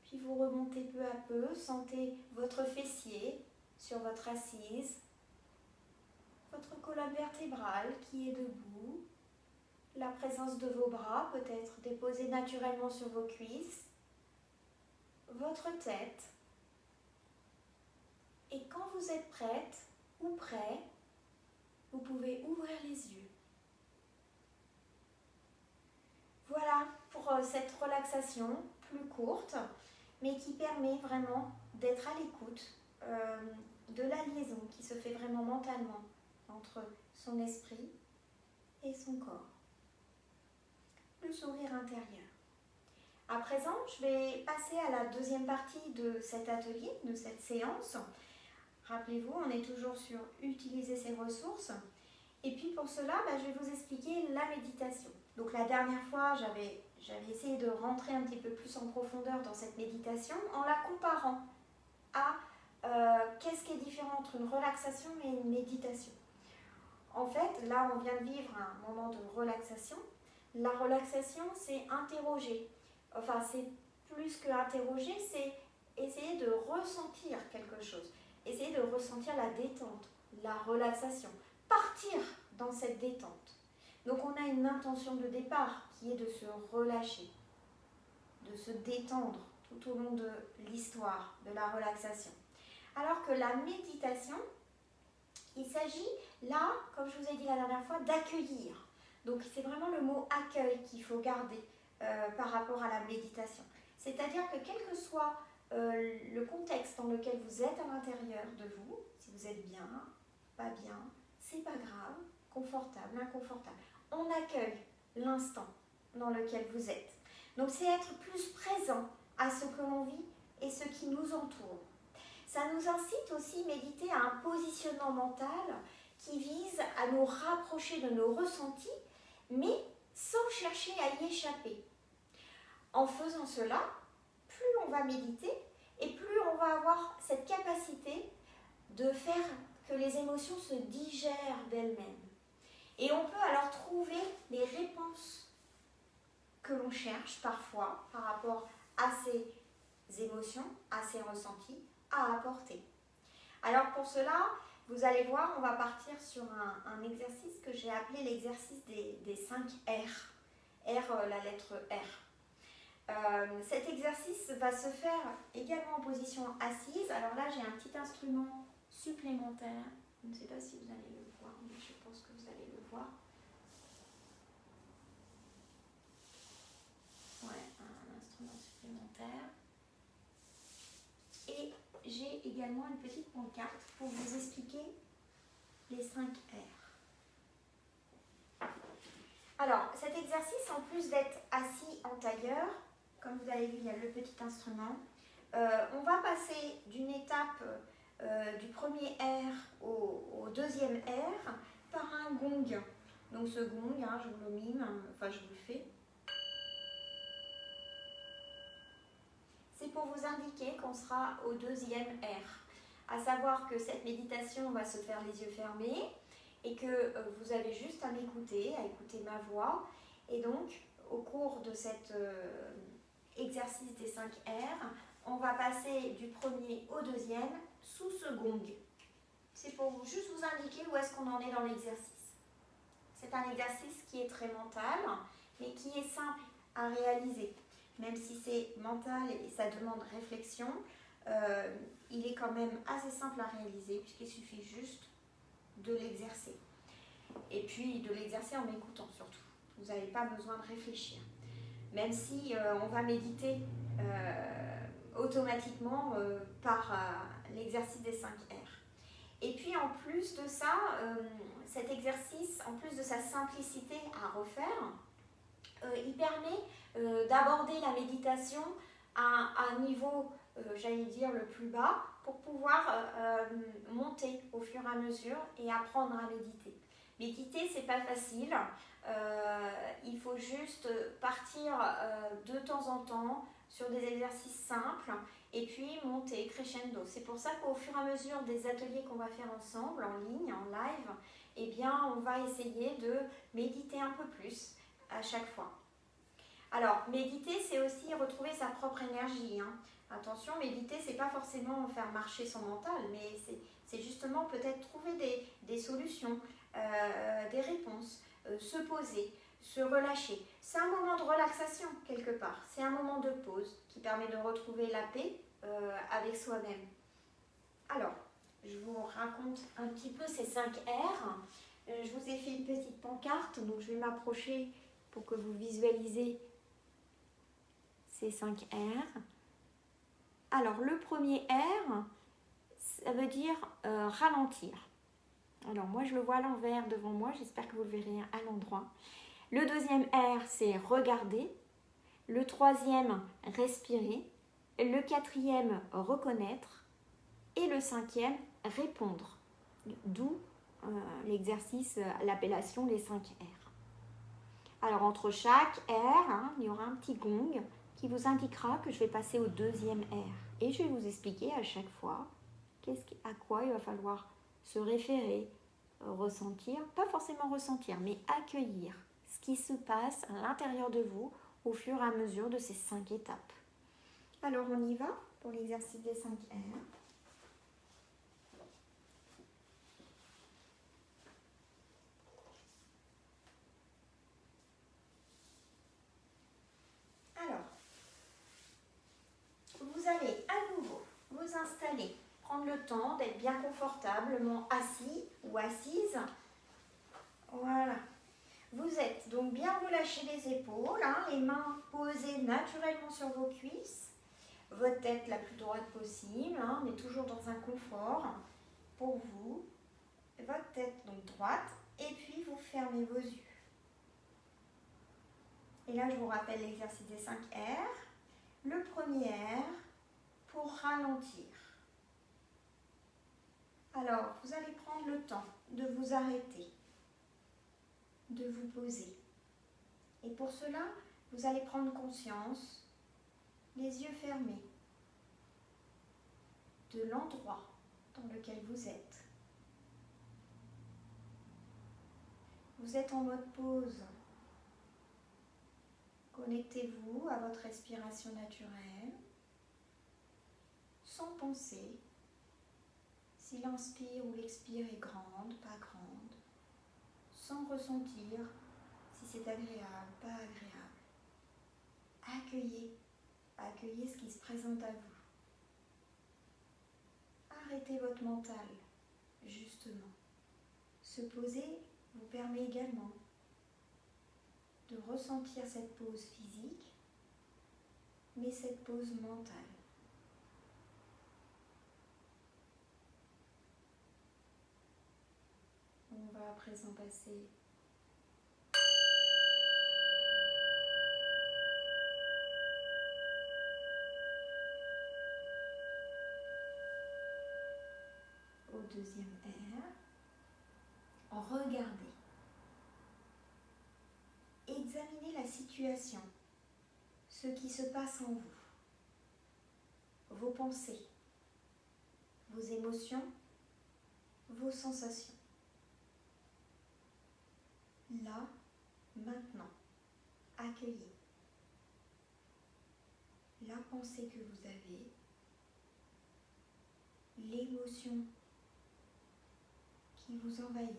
puis vous remontez peu à peu, sentez votre fessier sur votre assise, votre colonne vertébrale qui est debout, la présence de vos bras peut-être déposés naturellement sur vos cuisses, votre tête. Et quand vous êtes prête ou prêt, vous pouvez ouvrir les yeux. Voilà pour cette relaxation plus courte, mais qui permet vraiment d'être à l'écoute de la liaison qui se fait vraiment mentalement entre son esprit et son corps. Le sourire intérieur. À présent, je vais passer à la deuxième partie de cet atelier, de cette séance. Rappelez-vous, on est toujours sur utiliser ses ressources. Et puis pour cela, je vais vous expliquer la méditation. Donc la dernière fois, j'avais essayé de rentrer un petit peu plus en profondeur dans cette méditation en la comparant à qu'est-ce qui est différent entre une relaxation et une méditation. En fait, là, on vient de vivre un moment de relaxation. La relaxation, c'est interroger. Enfin, c'est plus que interroger, c'est essayer de ressentir quelque chose. Essayer de ressentir la détente, la relaxation. Partir dans cette détente. Donc on a une intention de départ qui est de se relâcher, de se détendre tout au long de l'histoire de la relaxation. Alors que la méditation, il s'agit là, comme je vous ai dit la dernière fois, d'accueillir. Donc c'est vraiment le mot accueil qu'il faut garder par rapport à la méditation. C'est-à-dire que quel que soit le contexte dans lequel vous êtes à l'intérieur de vous, si vous êtes bien, pas bien, c'est pas grave, confortable, inconfortable. On accueille l'instant dans lequel vous êtes. Donc c'est être plus présent à ce que l'on vit et ce qui nous entoure. Ça nous incite aussi à méditer à un positionnement mental qui vise à nous rapprocher de nos ressentis, mais sans chercher à y échapper. En faisant cela, plus on va méditer et plus on va avoir cette capacité de faire que les émotions se digèrent d'elles-mêmes. Et on peut alors trouver les réponses que l'on cherche parfois par rapport à ces émotions, à ces ressentis, à apporter. Alors pour cela, vous allez voir, on va partir sur un exercice que j'ai appelé l'exercice des 5 R. R, la lettre R. Cet exercice va se faire également en position assise. Alors là, j'ai un petit instrument supplémentaire. Je ne sais pas si vous allez le voir, mais je pense que vous allez le voir. instrument supplémentaire. Et j'ai également une petite pancarte pour vous expliquer les 5 R. Alors, cet exercice, en plus d'être assis en tailleur, comme vous avez vu, il y a le petit instrument, on va passer d'une étape du premier R au deuxième R par un gong. Donc ce gong, je vous le mime, enfin je vous le fais. C'est pour vous indiquer qu'on sera au deuxième R. À savoir que cette méditation va se faire les yeux fermés et que vous avez juste à m'écouter, à écouter ma voix. Et donc, au cours de cet exercice des 5 R, on va passer du premier au deuxième sous ce gong. C'est pour juste vous indiquer où est-ce qu'on en est dans l'exercice. C'est un exercice qui est très mental, mais qui est simple à réaliser. Même si c'est mental et ça demande réflexion, il est quand même assez simple à réaliser puisqu'il suffit juste de l'exercer. Et puis de l'exercer en m'écoutant surtout. Vous n'avez pas besoin de réfléchir. Même si on va méditer automatiquement par l'exercice des 5 R. Et puis en plus de ça, cet exercice, en plus de sa simplicité à refaire, il permet d'aborder la méditation à un niveau, j'allais dire, le plus bas pour pouvoir monter au fur et à mesure et apprendre à méditer. Méditer, c'est pas facile. Il faut juste partir de temps en temps sur des exercices simples et puis monter crescendo. C'est pour ça qu'au fur et à mesure des ateliers qu'on va faire ensemble, en ligne, en live, eh bien, on va essayer de méditer un peu plus à chaque fois. Alors, méditer, c'est aussi retrouver sa propre énergie. Attention, méditer, c'est pas forcément faire marcher son mental, mais c'est justement peut-être trouver des solutions, des réponses, se poser, se relâcher. C'est un moment de relaxation quelque part, c'est un moment de pause qui permet de retrouver la paix avec soi-même. Alors, je vous raconte un petit peu ces 5 R. Je vous ai fait une petite pancarte, donc je vais m'approcher pour que vous visualisez ces 5 R. Alors, le premier R, ça veut dire ralentir. Alors, moi, je le vois à l'envers devant moi. J'espère que vous le verrez à l'endroit. Le deuxième R, c'est regarder. Le troisième, respirer. Le quatrième, reconnaître. Et le cinquième, répondre. D'où l'exercice, l'appellation les 5 R. Alors, entre chaque R, il y aura un petit gong qui vous indiquera que je vais passer au deuxième R. Et je vais vous expliquer à chaque fois à quoi il va falloir se référer, ressentir, pas forcément ressentir, mais accueillir ce qui se passe à l'intérieur de vous au fur et à mesure de ces 5 étapes. Alors on y va pour l'exercice des 5 R. Alors, vous allez à nouveau vous installer, prendre le temps d'être bien confortablement assis ou assise. Voilà. Vous êtes donc bien relâché les épaules, les mains posées naturellement sur vos cuisses, votre tête la plus droite possible, mais toujours dans un confort pour vous. Votre tête donc droite, et puis vous fermez vos yeux. Et là, je vous rappelle l'exercice des 5 R. Le premier R pour ralentir. Alors, vous allez prendre le temps de vous arrêter, de vous poser. Et pour cela, vous allez prendre conscience, les yeux fermés, de l'endroit dans lequel vous êtes. Vous êtes en mode pause. Connectez-vous à votre respiration naturelle, sans penser si l'inspire ou l'expire est grande, pas grande, sans ressentir si c'est agréable, pas agréable. Accueillez ce qui se présente à vous. Arrêtez votre mental, justement. Se poser vous permet également de ressentir cette pause physique mais cette pause mentale. On va à présent passer au deuxième R. Regardez. Examinez la situation, ce qui se passe en vous, vos pensées, vos émotions, vos sensations. Là, maintenant, accueillez la pensée que vous avez, l'émotion qui vous envahit,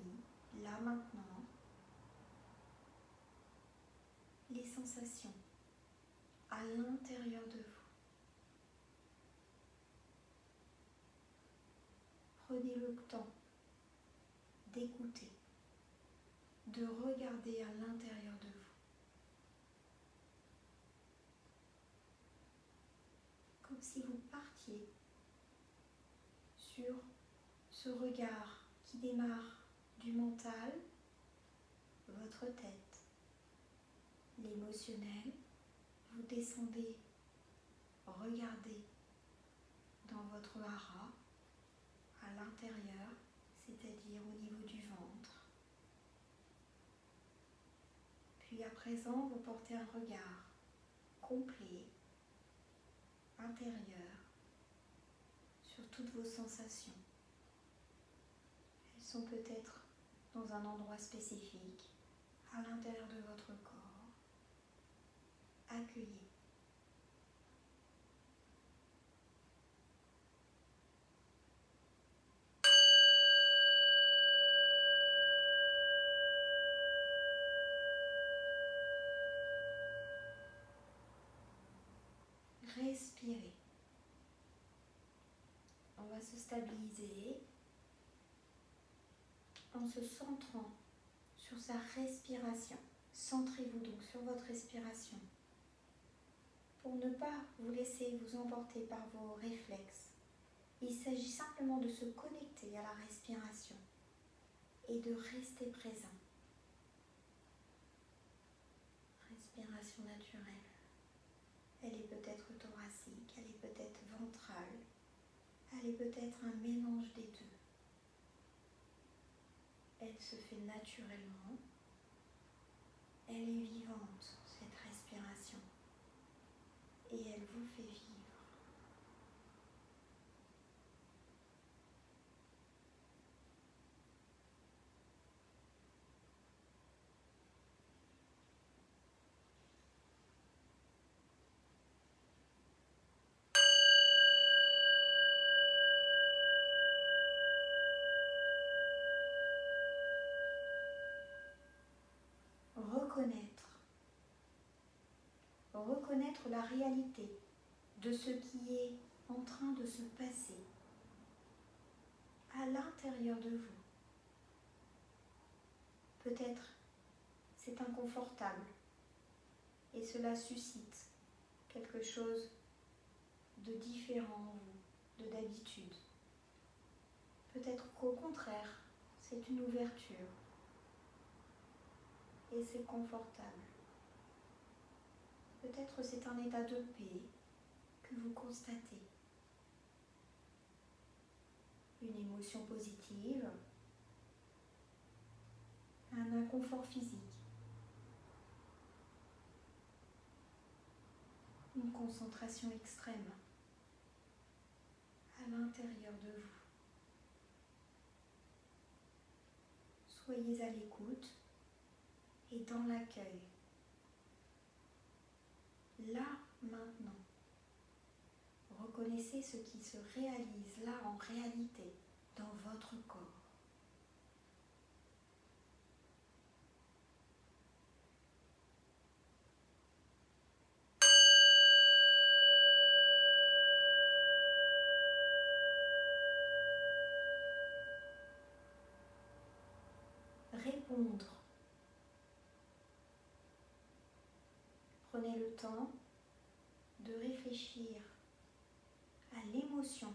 là, maintenant, les sensations à l'intérieur de vous. Prenez le temps d'écouter, de regarder à l'intérieur de vous. Comme si vous partiez sur ce regard qui démarre du mental, votre tête, l'émotionnel, vous descendez, regardez dans votre hara, à l'intérieur, c'est-à-dire au niveau du ventre. Puis à présent, vous portez un regard complet, intérieur, sur toutes vos sensations. Elles sont peut-être dans un endroit spécifique, à l'intérieur de votre corps. Accueillez. Respirez. On va se stabiliser en se centrant sur sa respiration. Centrez-vous donc sur votre respiration pour ne pas vous laisser vous emporter par vos réflexes. Il s'agit simplement de se connecter à la respiration et de rester présent. Respiration naturelle. Elle est peut-être thoracique, elle est peut-être ventrale, elle est peut-être un mélange des deux. Elle se fait naturellement. Elle est vivante, cette respiration, et elle vous fait vivre. Reconnaître la réalité de ce qui est en train de se passer à l'intérieur de vous. Peut-être c'est inconfortable et cela suscite quelque chose de différent en vous, de d'habitude. Peut-être qu'au contraire, c'est une ouverture et c'est confortable. Peut-être c'est un état de paix que vous constatez. Une émotion positive, un inconfort physique, une concentration extrême à l'intérieur de vous. Soyez à l'écoute et dans l'accueil. Là, maintenant, reconnaissez ce qui se réalise là en réalité dans votre corps. Répondre. Prenez le temps de réfléchir à l'émotion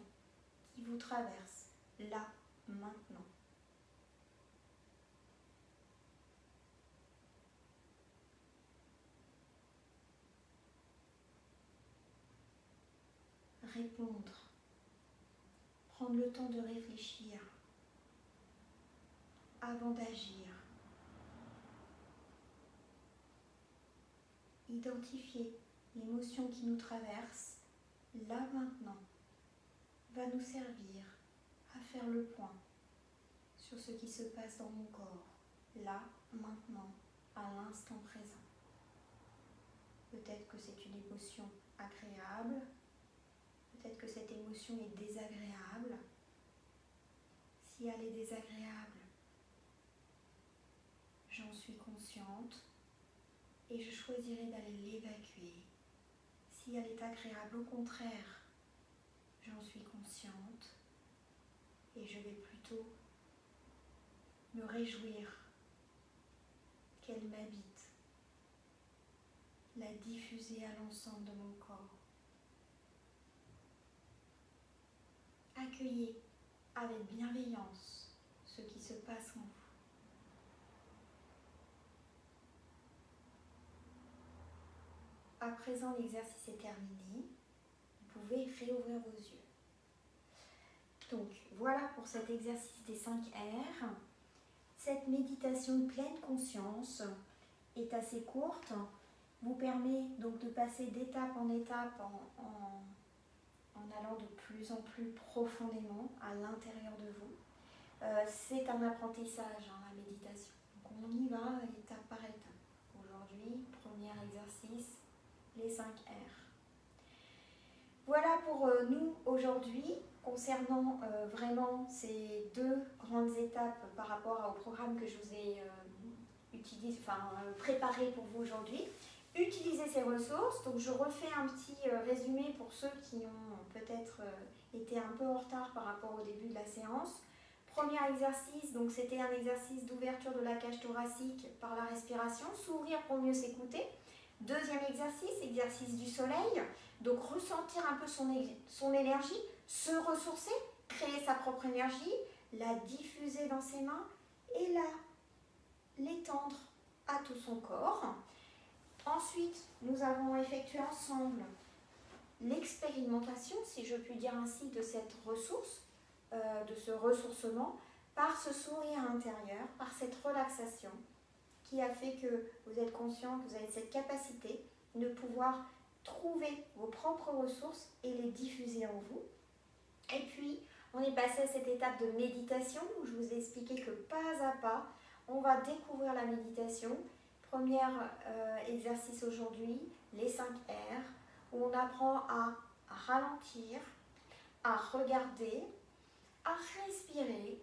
qui vous traverse là, maintenant. Répondre, prendre le temps de réfléchir avant d'agir. Identifier l'émotion qui nous traverse là maintenant va nous servir à faire le point sur ce qui se passe dans mon corps, là, maintenant, à l'instant présent. Peut-être que c'est une émotion agréable, peut-être que cette émotion est désagréable. Si elle est désagréable, j'en suis consciente et je choisirai d'aller l'évacuer. Si elle est agréable, au contraire, j'en suis consciente et je vais plutôt me réjouir qu'elle m'habite, la diffuser à l'ensemble de mon corps. Accueillez avec bienveillance ce qui se passe en vous. À présent, l'exercice est terminé. Vous pouvez réouvrir vos yeux. Donc, voilà pour cet exercice des 5 R. Cette méditation de pleine conscience est assez courte, vous permet donc de passer d'étape en étape en allant de plus en plus profondément à l'intérieur de vous. C'est un apprentissage, la méditation. Donc on y va étape par étape. Aujourd'hui, premier exercice, les 5 R. Voilà pour nous aujourd'hui, concernant vraiment ces 2 grandes étapes par rapport au programme que je vous ai préparé pour vous aujourd'hui. Utilisez ces ressources. Donc je refais un petit résumé pour ceux qui ont peut-être été un peu en retard par rapport au début de la séance. Premier exercice, donc c'était un exercice d'ouverture de la cage thoracique par la respiration, s'ouvrir pour mieux s'écouter. Deuxième exercice, exercice du soleil, donc ressentir un peu son énergie, se ressourcer, créer sa propre énergie, la diffuser dans ses mains et l'étendre à tout son corps. Ensuite, nous avons effectué ensemble l'expérimentation, si je puis dire ainsi, de cette ressource, de ce ressourcement, par ce sourire intérieur, par cette relaxation qui a fait que vous êtes conscient que vous avez cette capacité de pouvoir trouver vos propres ressources et les diffuser en vous. Et puis, on est passé à cette étape de méditation où je vous ai expliqué que pas à pas, on va découvrir la méditation. Premier exercice aujourd'hui, les 5 R, où on apprend à ralentir, à regarder, à respirer,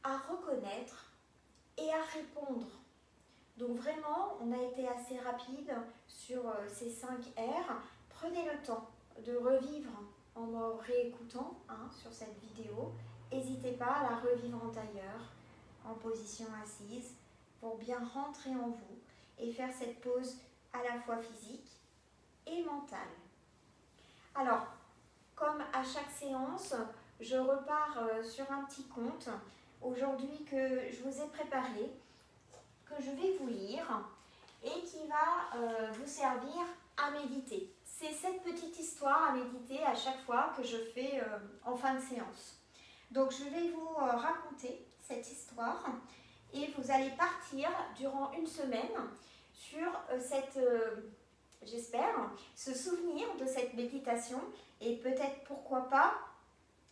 à reconnaître et à répondre. Donc vraiment, on a été assez rapide sur ces 5 R. Prenez le temps de revivre en me réécoutant sur cette vidéo. N'hésitez pas à la revivre en tailleur, en position assise, pour bien rentrer en vous et faire cette pause à la fois physique et mentale. Alors, comme à chaque séance, je repars sur un petit conte aujourd'hui que je vous ai préparé, que je vais vous lire et qui va vous servir à méditer. C'est cette petite histoire à méditer à chaque fois que je fais en fin de séance. Donc je vais vous raconter cette histoire et vous allez partir durant une semaine sur j'espère, se souvenir de cette méditation et peut-être pourquoi pas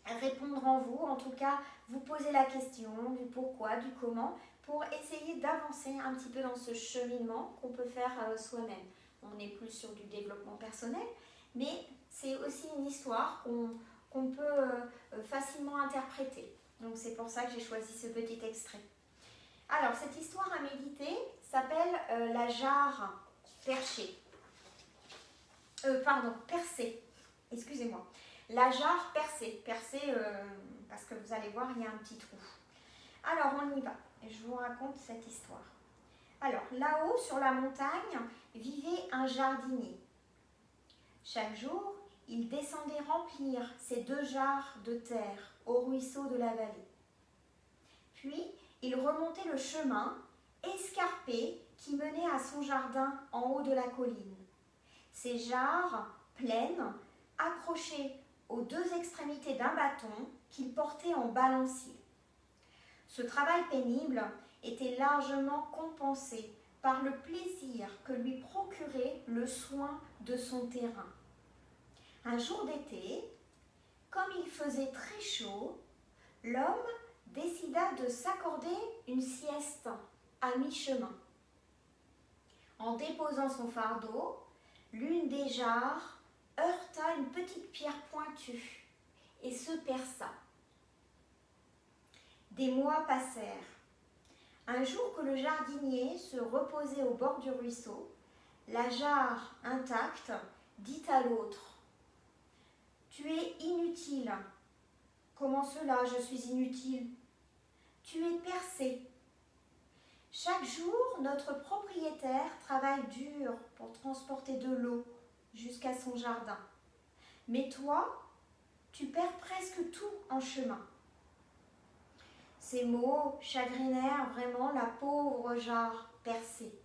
répondre en vous, en tout cas vous poser la question du pourquoi, du comment, pour essayer d'avancer un petit peu dans ce cheminement qu'on peut faire soi-même. On n'est plus sur du développement personnel, mais c'est aussi une histoire qu'on peut facilement interpréter. Donc c'est pour ça que j'ai choisi ce petit extrait. Alors cette histoire à méditer s'appelle la jarre perchée. Percée. Excusez-moi. La jarre percée. Percée parce que vous allez voir, il y a un petit trou. Alors on y va. Je vous raconte cette histoire. Alors, là-haut, sur la montagne, vivait un jardinier. Chaque jour, il descendait remplir ses 2 jarres de terre au ruisseau de la vallée. Puis, il remontait le chemin escarpé qui menait à son jardin en haut de la colline. Ces jarres pleines, accrochées aux 2 extrémités d'un bâton qu'il portait en balancier. Ce travail pénible était largement compensé par le plaisir que lui procurait le soin de son terrain. Un jour d'été, comme il faisait très chaud, l'homme décida de s'accorder une sieste à mi-chemin. En déposant son fardeau, l'une des jarres heurta une petite pierre pointue et se perça. Des mois passèrent. Un jour que le jardinier se reposait au bord du ruisseau, la jarre intacte dit à l'autre : « Tu es inutile. »« Comment cela, je suis inutile ? » ?»« Tu es percé. » Chaque jour, notre propriétaire travaille dur pour transporter de l'eau jusqu'à son jardin. Mais toi, tu perds presque tout en chemin. Ces mots chagrinèrent vraiment la pauvre jarre percée.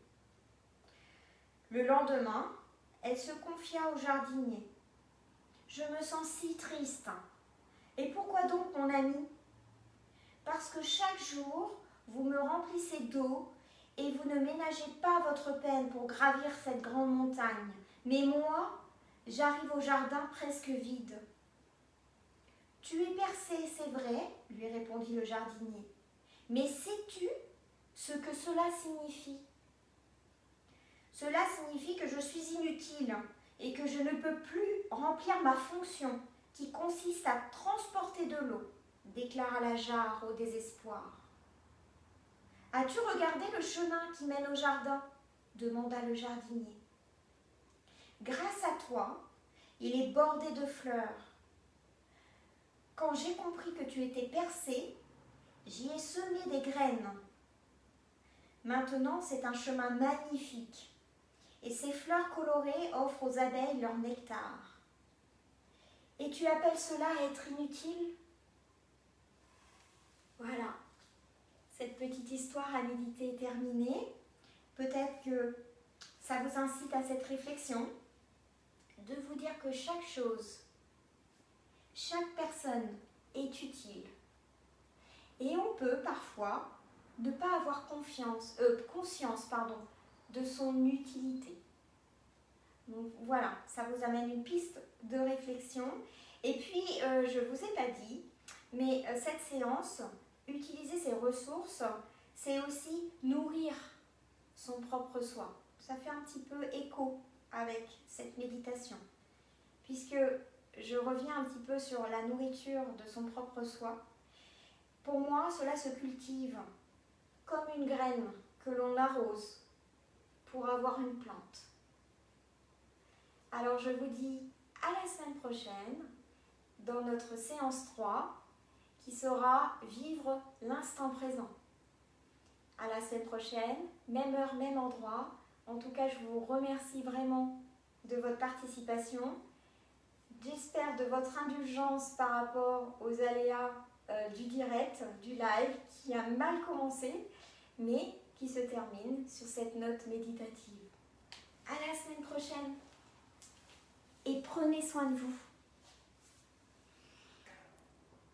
Le lendemain, elle se confia au jardinier. « Je me sens si triste. Et pourquoi donc, mon ami ? Parce que chaque jour, vous me remplissez d'eau et vous ne ménagez pas votre peine pour gravir cette grande montagne. Mais moi, j'arrive au jardin presque vide. »« Tu es percé, c'est vrai, » lui répondit le jardinier. « Mais sais-tu ce que cela signifie ? Cela signifie que je suis inutile et que je ne peux plus remplir ma fonction qui consiste à transporter de l'eau, » déclara la jarre au désespoir. « As-tu regardé le chemin qui mène au jardin ? » demanda le jardinier. « Grâce à toi, il est bordé de fleurs. Quand j'ai compris que tu étais percé, j'y ai semé des graines. Maintenant, c'est un chemin magnifique et ces fleurs colorées offrent aux abeilles leur nectar. Et tu appelles cela être inutile ? » Voilà, cette petite histoire à méditer est terminée. Peut-être que ça vous incite à cette réflexion, de vous dire que chaque chose, chaque personne est utile. Et on peut parfois ne pas avoir conscience de son utilité. Donc voilà, ça vous amène une piste de réflexion. Et puis, je ne vous ai pas dit, mais cette séance, utiliser ses ressources, c'est aussi nourrir son propre soi. Ça fait un petit peu écho avec cette méditation, puisque je reviens un petit peu sur la nourriture de son propre soi. Pour moi, cela se cultive comme une graine que l'on arrose pour avoir une plante. Alors je vous dis à la semaine prochaine dans notre séance 3 qui sera vivre l'instant présent. À la semaine prochaine, même heure, même endroit. En tout cas, je vous remercie vraiment de votre participation. J'espère de votre indulgence par rapport aux aléas du direct, du live, qui a mal commencé, mais qui se termine sur cette note méditative. À la semaine prochaine et prenez soin de vous.